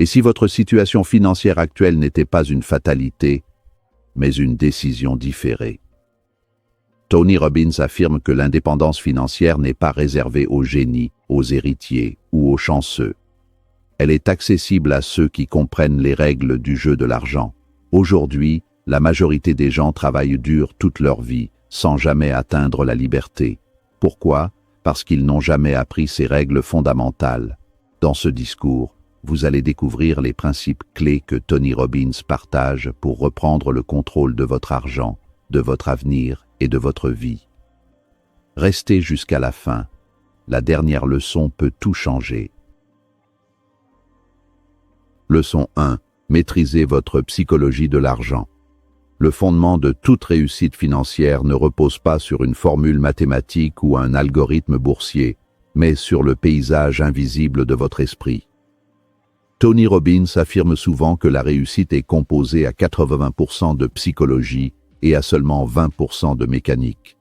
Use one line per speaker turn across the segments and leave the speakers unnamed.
Et si votre situation financière actuelle n'était pas une fatalité, mais une décision différée? Tony Robbins affirme que l'indépendance financière n'est pas réservée aux génies, aux héritiers ou aux chanceux. Elle est accessible à ceux qui comprennent les règles du jeu de l'argent. Aujourd'hui, la majorité des gens travaillent dur toute leur vie, sans jamais atteindre la liberté. Pourquoi? Parce qu'ils n'ont jamais appris ces règles fondamentales. Dans ce discours, vous allez découvrir les principes clés que Tony Robbins partage pour reprendre le contrôle de votre argent, de votre avenir et de votre vie. Restez jusqu'à la fin. La dernière leçon peut tout changer. Leçon 1. Maîtrisez votre psychologie de l'argent. Le fondement de toute réussite financière ne repose pas sur une formule mathématique ou un algorithme boursier, mais sur le paysage invisible de votre esprit. Tony Robbins affirme souvent que la réussite est composée à 80% de psychologie et à seulement 20% de mécanique.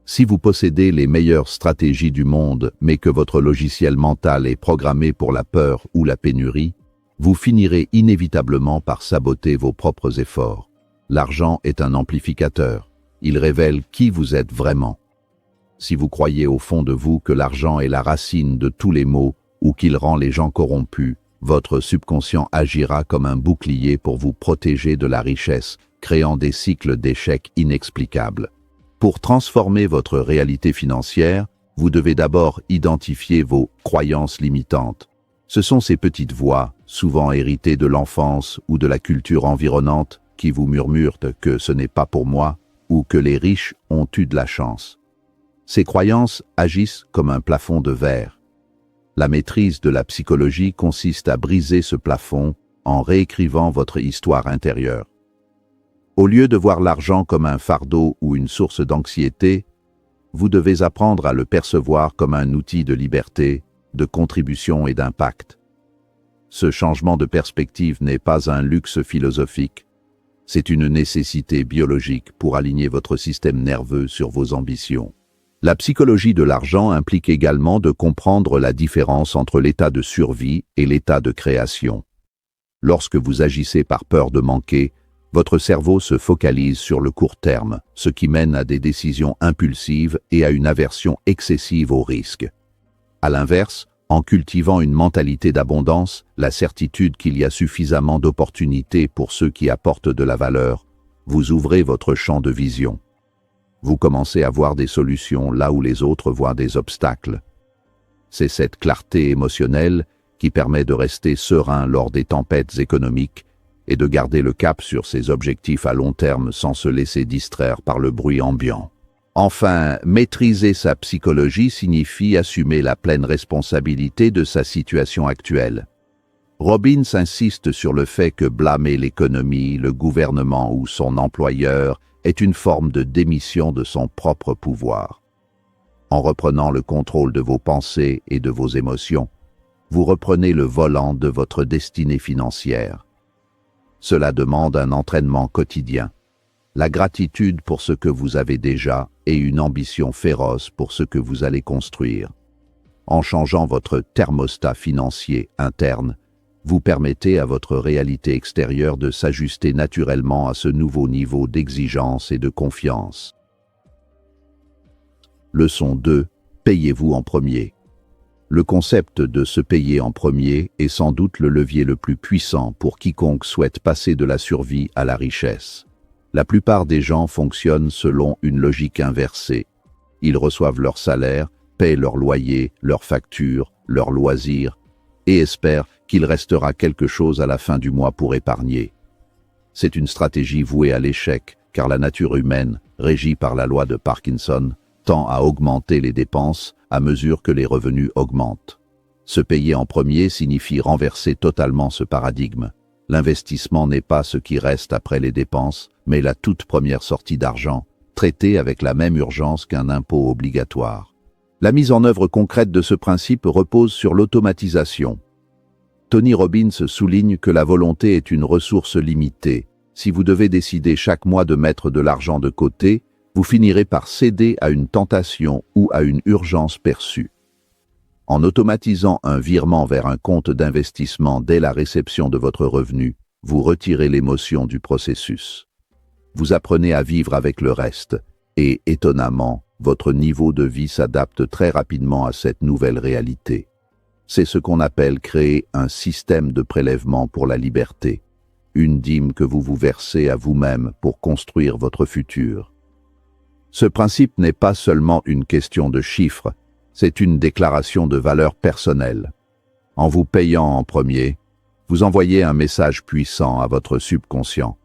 Si vous possédez les meilleures stratégies du monde, mais que votre logiciel mental est programmé pour la peur ou la pénurie, vous finirez inévitablement par saboter vos propres efforts. L'argent est un amplificateur. Il révèle qui vous êtes vraiment. Si vous croyez au fond de vous que l'argent est la racine de tous les maux ou qu'il rend les gens corrompus, votre subconscient agira comme un bouclier pour vous protéger de la richesse, créant des cycles d'échecs inexplicables. Pour transformer votre réalité financière, vous devez d'abord identifier vos croyances limitantes. Ce sont ces petites voix, souvent héritées de l'enfance ou de la culture environnante, qui vous murmurent que ce n'est pas pour moi ou que les riches ont eu de la chance. Ces croyances agissent comme un plafond de verre. La maîtrise de la psychologie consiste à briser ce plafond en réécrivant votre histoire intérieure. Au lieu de voir l'argent comme un fardeau ou une source d'anxiété, vous devez apprendre à le percevoir comme un outil de liberté, de contribution et d'impact. Ce changement de perspective n'est pas un luxe philosophique, c'est une nécessité biologique pour aligner votre système nerveux sur vos ambitions. La psychologie de l'argent implique également de comprendre la différence entre l'état de survie et l'état de création. Lorsque vous agissez par peur de manquer, votre cerveau se focalise sur le court terme, ce qui mène à des décisions impulsives et à une aversion excessive au risque. À l'inverse, en cultivant une mentalité d'abondance, la certitude qu'il y a suffisamment d'opportunités pour ceux qui apportent de la valeur, vous ouvrez votre champ de vision. Vous commencez à voir des solutions là où les autres voient des obstacles. C'est cette clarté émotionnelle qui permet de rester serein lors des tempêtes économiques et de garder le cap sur ses objectifs à long terme sans se laisser distraire par le bruit ambiant. Enfin, maîtriser sa psychologie signifie assumer la pleine responsabilité de sa situation actuelle. Robbins insiste sur le fait que blâmer l'économie, le gouvernement ou son employeur est une forme de démission de son propre pouvoir. En reprenant le contrôle de vos pensées et de vos émotions, vous reprenez le volant de votre destinée financière. Cela demande un entraînement quotidien, la gratitude pour ce que vous avez déjà et une ambition féroce pour ce que vous allez construire. En changeant votre thermostat financier interne, vous permettez à votre réalité extérieure de s'ajuster naturellement à ce nouveau niveau d'exigence et de confiance. Leçon 2. Payez-vous en premier. Le concept de se payer en premier est sans doute le levier le plus puissant pour quiconque souhaite passer de la survie à la richesse. La plupart des gens fonctionnent selon une logique inversée. Ils reçoivent leur salaire, paient leur loyer, leurs factures, leurs loisirs, et espèrent qu'il restera quelque chose à la fin du mois pour épargner. C'est une stratégie vouée à l'échec, car la nature humaine, régie par la loi de Parkinson, tend à augmenter les dépenses à mesure que les revenus augmentent. Se payer en premier signifie renverser totalement ce paradigme. L'investissement n'est pas ce qui reste après les dépenses, mais la toute première sortie d'argent, traitée avec la même urgence qu'un impôt obligatoire. La mise en œuvre concrète de ce principe repose sur l'automatisation. Tony Robbins souligne que la volonté est une ressource limitée. Si vous devez décider chaque mois de mettre de l'argent de côté, vous finirez par céder à une tentation ou à une urgence perçue. En automatisant un virement vers un compte d'investissement dès la réception de votre revenu, vous retirez l'émotion du processus. Vous apprenez à vivre avec le reste et, étonnamment, votre niveau de vie s'adapte très rapidement à cette nouvelle réalité. C'est ce qu'on appelle créer un système de prélèvement pour la liberté, une dîme que vous vous versez à vous-même pour construire votre futur. Ce principe n'est pas seulement une question de chiffres, c'est une déclaration de valeur personnelle. En vous payant en premier, vous envoyez un message puissant à votre subconscient.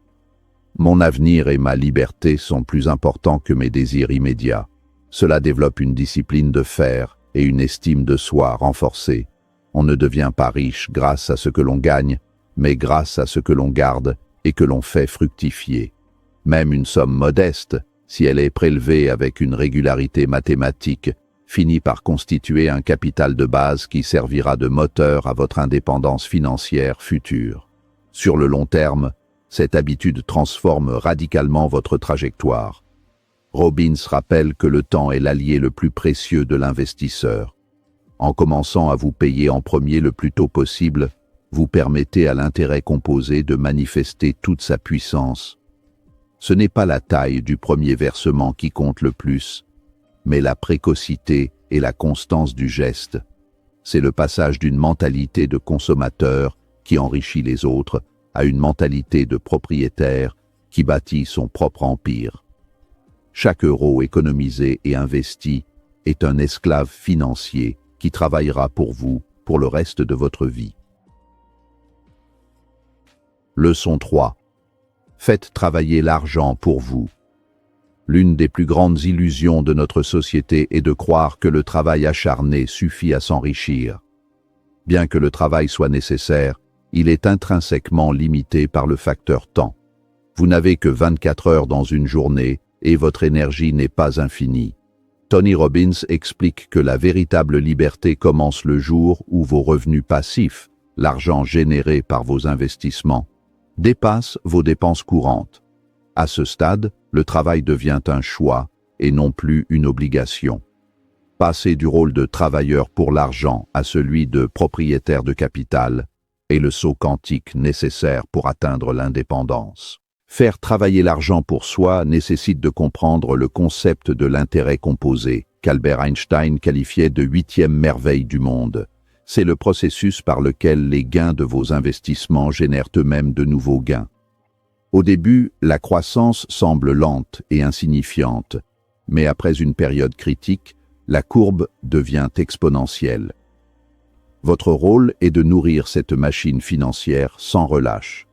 Mon avenir et ma liberté sont plus importants que mes désirs immédiats. Cela développe une discipline de fer et une estime de soi renforcée. On ne devient pas riche grâce à ce que l'on gagne, mais grâce à ce que l'on garde et que l'on fait fructifier. Même une somme modeste, si elle est prélevée avec une régularité mathématique, finit par constituer un capital de base qui servira de moteur à votre indépendance financière future. Sur le long terme, cette habitude transforme radicalement votre trajectoire. Robbins rappelle que le temps est l'allié le plus précieux de l'investisseur. En commençant à vous payer en premier le plus tôt possible, vous permettez à l'intérêt composé de manifester toute sa puissance. Ce n'est pas la taille du premier versement qui compte le plus, mais la précocité et la constance du geste. C'est le passage d'une mentalité de consommateur qui enrichit les autres à une mentalité de propriétaire qui bâtit son propre empire. Chaque euro économisé et investi est un esclave financier qui travaillera pour vous pour le reste de votre vie. Leçon 3. Faites travailler l'argent pour vous. L'une des plus grandes illusions de notre société est de croire que le travail acharné suffit à s'enrichir. Bien que le travail soit nécessaire, il est intrinsèquement limité par le facteur temps. Vous n'avez que 24 heures dans une journée et votre énergie n'est pas infinie. Tony Robbins explique que la véritable liberté commence le jour où vos revenus passifs, l'argent généré par vos investissements, dépassent vos dépenses courantes. À ce stade, le travail devient un choix et non plus une obligation. Passer du rôle de travailleur pour l'argent à celui de propriétaire de capital est le saut quantique nécessaire pour atteindre l'indépendance. Faire travailler l'argent pour soi nécessite de comprendre le concept de l'intérêt composé, qu'Albert Einstein qualifiait de 8e merveille du monde. C'est le processus par lequel les gains de vos investissements génèrent eux-mêmes de nouveaux gains. Au début, la croissance semble lente et insignifiante, mais après une période critique, la courbe devient exponentielle. Votre rôle est de nourrir cette machine financière sans relâche.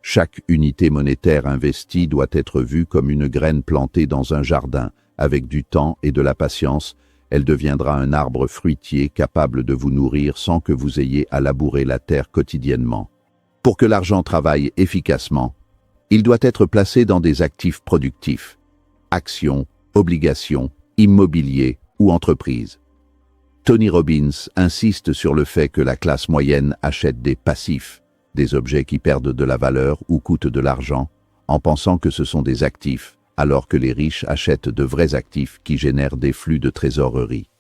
Chaque unité monétaire investie doit être vue comme une graine plantée dans un jardin. Avec du temps et de la patience, elle deviendra un arbre fruitier capable de vous nourrir sans que vous ayez à labourer la terre quotidiennement. Pour que l'argent travaille efficacement, il doit être placé dans des actifs productifs, actions, obligations, immobilier ou entreprises. Tony Robbins insiste sur le fait que la classe moyenne achète des passifs, des objets qui perdent de la valeur ou coûtent de l'argent, en pensant que ce sont des actifs, alors que les riches achètent de vrais actifs qui génèrent des flux de trésorerie.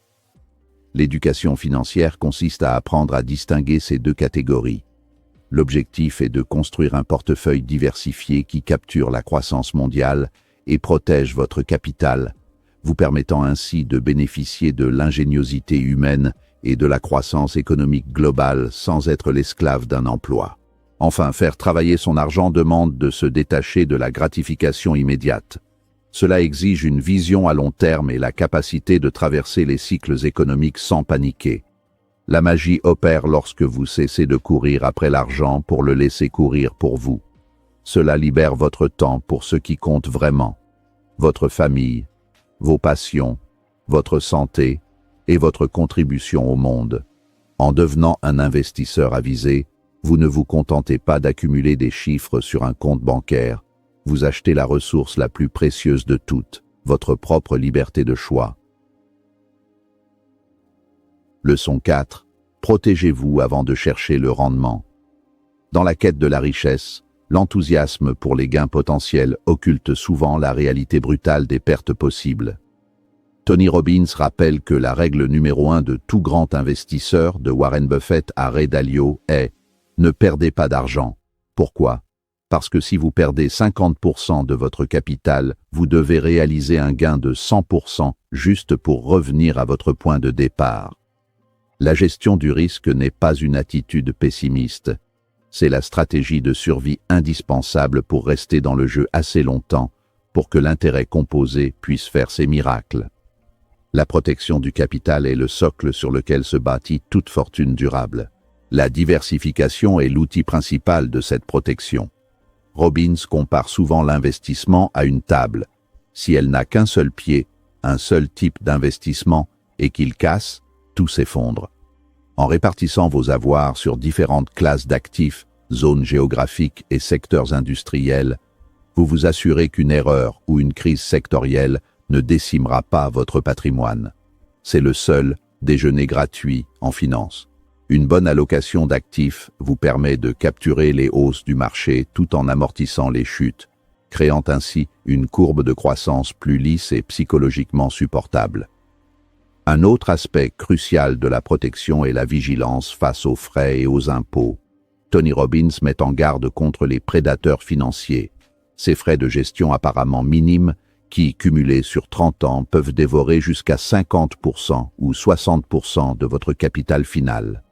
L'éducation financière consiste à apprendre à distinguer ces deux catégories. L'objectif est de construire un portefeuille diversifié qui capture la croissance mondiale et protège votre capital, vous permettant ainsi de bénéficier de l'ingéniosité humaine et de la croissance économique globale sans être l'esclave d'un emploi. Enfin, faire travailler son argent demande de se détacher de la gratification immédiate. Cela exige une vision à long terme et la capacité de traverser les cycles économiques sans paniquer. La magie opère lorsque vous cessez de courir après l'argent pour le laisser courir pour vous. Cela libère votre temps pour ce qui compte vraiment. Votre famille, vos passions, votre santé et votre contribution au monde. En devenant un investisseur avisé, vous ne vous contentez pas d'accumuler des chiffres sur un compte bancaire, vous achetez la ressource la plus précieuse de toutes, votre propre liberté de choix. Leçon 4. Protégez-vous avant de chercher le rendement. Dans la quête de la richesse, l'enthousiasme pour les gains potentiels occulte souvent la réalité brutale des pertes possibles. Tony Robbins rappelle que la règle numéro 1 de tout grand investisseur, de Warren Buffett à Ray Dalio, est « Ne perdez pas d'argent ». Pourquoi? Parce que si vous perdez 50% de votre capital, vous devez réaliser un gain de 100% juste pour revenir à votre point de départ. La gestion du risque n'est pas une attitude pessimiste. C'est la stratégie de survie indispensable pour rester dans le jeu assez longtemps pour que l'intérêt composé puisse faire ses miracles. La protection du capital est le socle sur lequel se bâtit toute fortune durable. La diversification est l'outil principal de cette protection. Robbins compare souvent l'investissement à une table. Si elle n'a qu'un seul pied, un seul type d'investissement, et qu'il casse, tout s'effondre. En répartissant vos avoirs sur différentes classes d'actifs, zones géographiques et secteurs industriels, vous vous assurez qu'une erreur ou une crise sectorielle ne décimera pas votre patrimoine. C'est le seul déjeuner gratuit en finance. Une bonne allocation d'actifs vous permet de capturer les hausses du marché tout en amortissant les chutes, créant ainsi une courbe de croissance plus lisse et psychologiquement supportable. Un autre aspect crucial de la protection est la vigilance face aux frais et aux impôts. Tony Robbins met en garde contre les prédateurs financiers. Ces frais de gestion apparemment minimes qui, cumulés sur 30 ans, peuvent dévorer jusqu'à 50% ou 60% de votre capital final.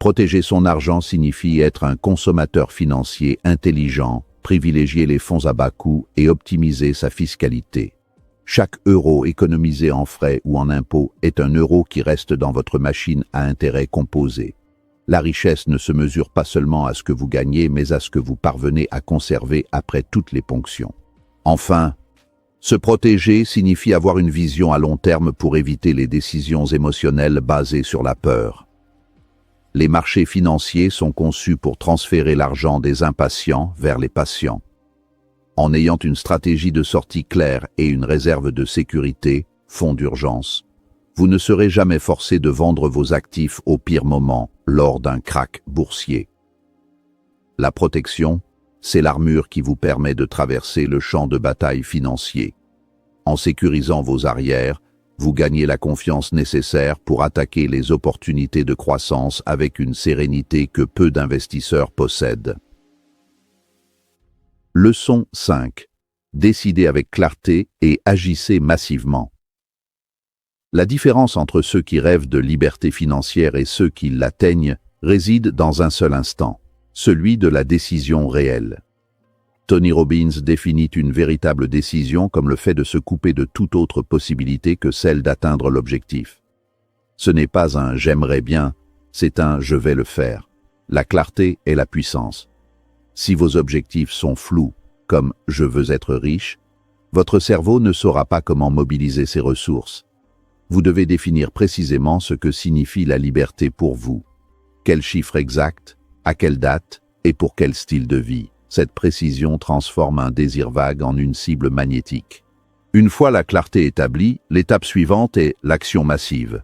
Protéger son argent signifie être un consommateur financier intelligent, privilégier les fonds à bas coût et optimiser sa fiscalité. Chaque euro économisé en frais ou en impôts est un euro qui reste dans votre machine à intérêt composé. La richesse ne se mesure pas seulement à ce que vous gagnez, mais à ce que vous parvenez à conserver après toutes les ponctions. Enfin, se protéger signifie avoir une vision à long terme pour éviter les décisions émotionnelles basées sur la peur. Les marchés financiers sont conçus pour transférer l'argent des impatients vers les patients. En ayant une stratégie de sortie claire et une réserve de sécurité, fonds d'urgence, vous ne serez jamais forcé de vendre vos actifs au pire moment, lors d'un krach boursier. La protection, c'est l'armure qui vous permet de traverser le champ de bataille financier. En sécurisant vos arrières, vous gagnez la confiance nécessaire pour attaquer les opportunités de croissance avec une sérénité que peu d'investisseurs possèdent. Leçon 5. Décidez avec clarté et agissez massivement. La différence entre ceux qui rêvent de liberté financière et ceux qui l'atteignent réside dans un seul instant, celui de la décision réelle. Tony Robbins définit une véritable décision comme le fait de se couper de toute autre possibilité que celle d'atteindre l'objectif. Ce n'est pas un « j'aimerais bien », c'est un « je vais le faire ». La clarté est la puissance. Si vos objectifs sont flous, comme « je veux être riche », votre cerveau ne saura pas comment mobiliser ses ressources. Vous devez définir précisément ce que signifie la liberté pour vous. Quel chiffre exact, à quelle date et pour quel style de vie. Cette précision transforme un désir vague en une cible magnétique. Une fois la clarté établie, l'étape suivante est l'action massive.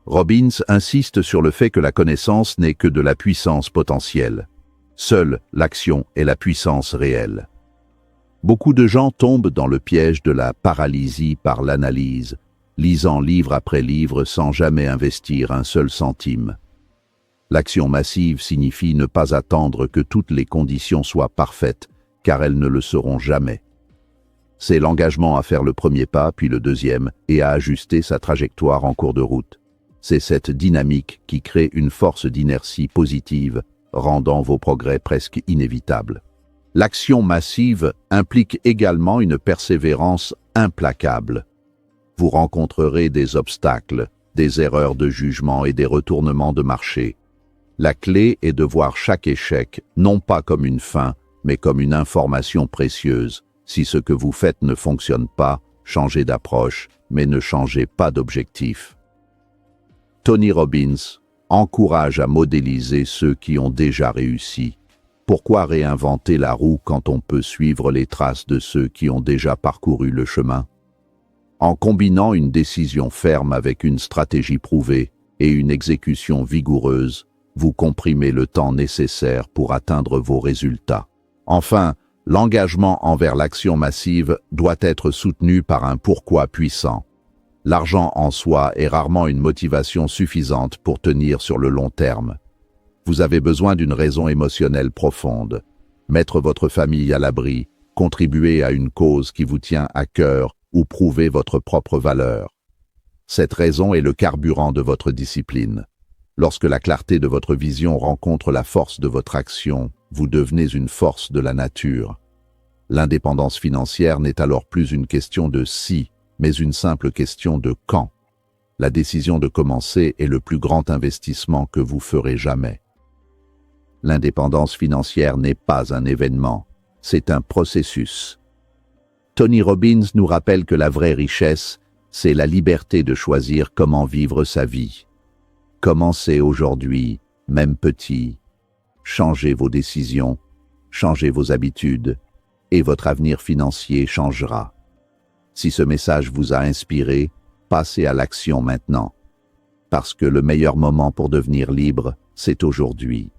Robbins insiste sur le fait que la connaissance n'est que de la puissance potentielle. Seule l'action est la puissance réelle. Beaucoup de gens tombent dans le piège de la paralysie par l'analyse, lisant livre après livre sans jamais investir un seul centime. L'action massive signifie ne pas attendre que toutes les conditions soient parfaites, car elles ne le seront jamais. C'est l'engagement à faire le premier pas, puis le deuxième, et à ajuster sa trajectoire en cours de route. C'est cette dynamique qui crée une force d'inertie positive, rendant vos progrès presque inévitables. L'action massive implique également une persévérance implacable. Vous rencontrerez des obstacles, des erreurs de jugement et des retournements de marché. La clé est de voir chaque échec, non pas comme une fin, mais comme une information précieuse. Si ce que vous faites ne fonctionne pas, changez d'approche, mais ne changez pas d'objectif. Tony Robbins encourage à modéliser ceux qui ont déjà réussi. Pourquoi réinventer la roue quand on peut suivre les traces de ceux qui ont déjà parcouru le chemin? En combinant une décision ferme avec une stratégie prouvée et une exécution vigoureuse, vous comprimez le temps nécessaire pour atteindre vos résultats. Enfin, l'engagement envers l'action massive doit être soutenu par un pourquoi puissant. L'argent en soi est rarement une motivation suffisante pour tenir sur le long terme. Vous avez besoin d'une raison émotionnelle profonde. Mettre votre famille à l'abri, contribuer à une cause qui vous tient à cœur ou prouver votre propre valeur. Cette raison est le carburant de votre discipline. Lorsque la clarté de votre vision rencontre la force de votre action, vous devenez une force de la nature. L'indépendance financière n'est alors plus une question de si, mais une simple question de quand. La décision de commencer est le plus grand investissement que vous ferez jamais. L'indépendance financière n'est pas un événement, c'est un processus. Tony Robbins nous rappelle que la vraie richesse, c'est la liberté de choisir comment vivre sa vie. Commencez aujourd'hui, même petit. Changez vos décisions, changez vos habitudes, et votre avenir financier changera. Si ce message vous a inspiré, passez à l'action maintenant. Parce que le meilleur moment pour devenir libre, c'est aujourd'hui.